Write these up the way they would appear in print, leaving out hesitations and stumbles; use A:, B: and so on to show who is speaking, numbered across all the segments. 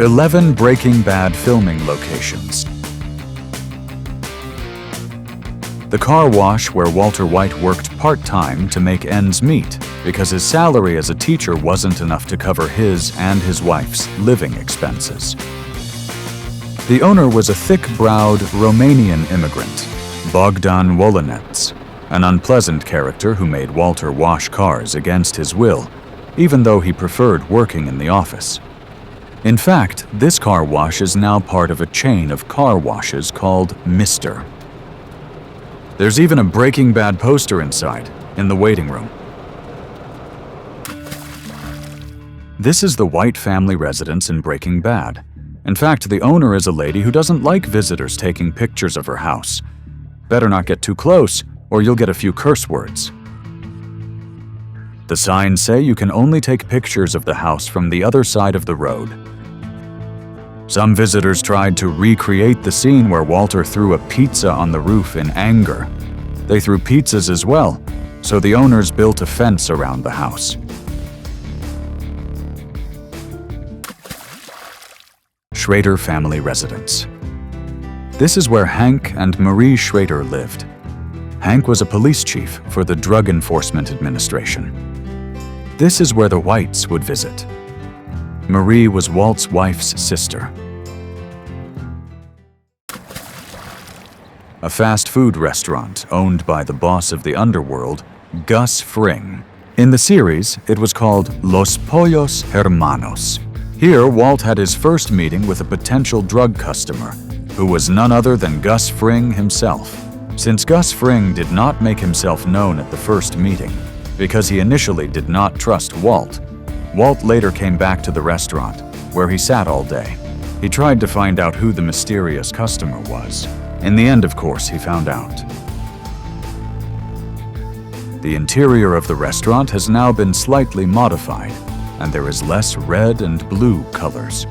A: 11 Breaking Bad filming locations. The car wash where Walter White worked part-time to make ends meet because his salary as a teacher wasn't enough to cover his and his wife's living expenses. The owner was a thick-browed Romanian immigrant, Bogdan Wolinetz, an unpleasant character who made Walter wash cars against his will, even though he preferred working in the office. In fact, this car wash is now part of a chain of car washes called Mr. There's even a Breaking Bad poster inside, in the waiting room. This is the White family residence in Breaking Bad. In fact, the owner is a lady who doesn't like visitors taking pictures of her house. Better not get too close, or you'll get a few curse words. The signs say you can only take pictures of the house from the other side of the road. Some visitors tried to recreate the scene where Walter threw a pizza on the roof in anger. They threw pizzas as well, so the owners built a fence around the house. Schrader family residence. This is where Hank and Marie Schrader lived. Hank was a police chief for the Drug Enforcement Administration. This is where the Whites would visit. Marie was Walt's wife's sister. A fast food restaurant owned by the boss of the underworld, Gus Fring. In the series, it was called Los Pollos Hermanos. Here, Walt had his first meeting with a potential drug customer, who was none other than Gus Fring himself. Since Gus Fring did not make himself known at the first meeting, because he initially did not trust Walt, Walt later came back to the restaurant, where he sat all day. He tried to find out who the mysterious customer was. In the end, of course, he found out. The interior of the restaurant has now been slightly modified, and there is less red and blue colors.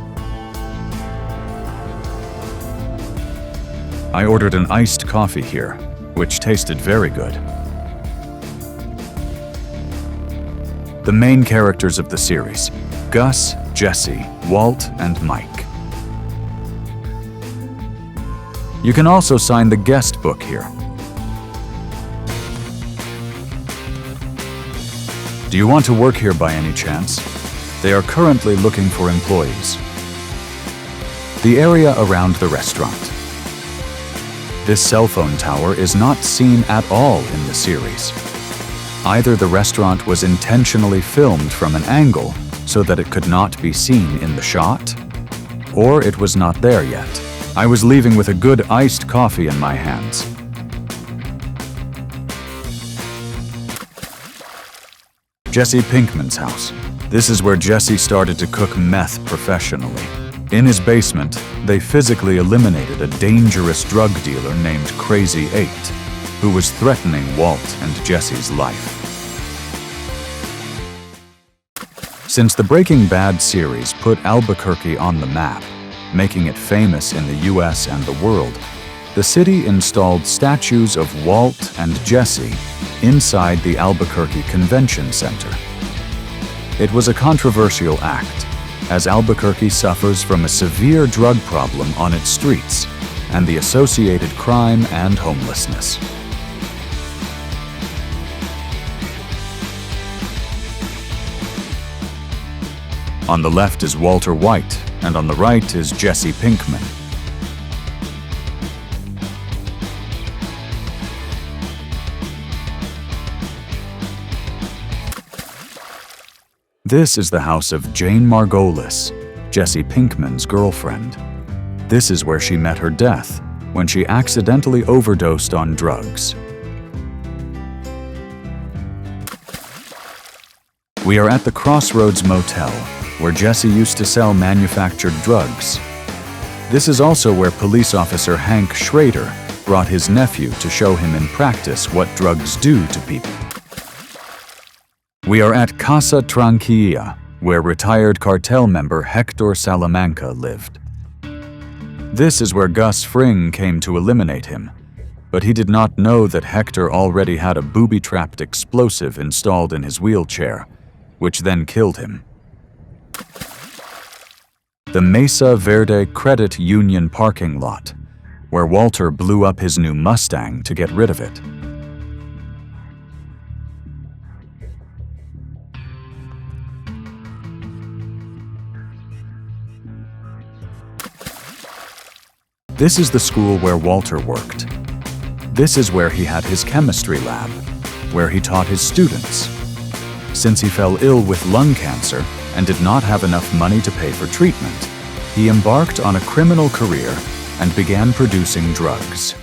A: I ordered an iced coffee here, which tasted very good. The main characters of the series: Gus, Jesse, Walt, and Mike. You can also sign the guest book here. Do you want to work here by any chance? They are currently looking for employees. The area around the restaurant. This cell phone tower is not seen at all in the series. Either the restaurant was intentionally filmed from an angle so that it could not be seen in the shot, or it was not there yet. I was leaving with a good iced coffee in my hands. Jesse Pinkman's house. This is where Jesse started to cook meth professionally. In his basement, they physically eliminated a dangerous drug dealer named Crazy 8, who was threatening Walt and Jesse's life. Since the Breaking Bad series put Albuquerque on the map, making it famous in the US and the world, the city installed statues of Walt and Jesse inside the Albuquerque Convention Center. It was a controversial act, as Albuquerque suffers from a severe drug problem on its streets and the associated crime and homelessness. On the left is Walter White, and on the right is Jesse Pinkman. This is the house of Jane Margolis, Jesse Pinkman's girlfriend. This is where she met her death, when she accidentally overdosed on drugs. We are at the Crossroads Motel, where Jesse used to sell manufactured drugs. This is also where police officer Hank Schrader brought his nephew to show him in practice what drugs do to people. We are at Casa Tranquila, where retired cartel member Hector Salamanca lived. This is where Gus Fring came to eliminate him, but he did not know that Hector already had a booby-trapped explosive installed in his wheelchair, which then killed him. the Mesa Verde Credit Union parking lot, where Walter blew up his new Mustang to get rid of it. This is the school where Walter worked. This is where he had his chemistry lab, where he taught his students. Since he fell ill with lung cancer and did not have enough money to pay for treatment, he embarked on a criminal career and began producing drugs.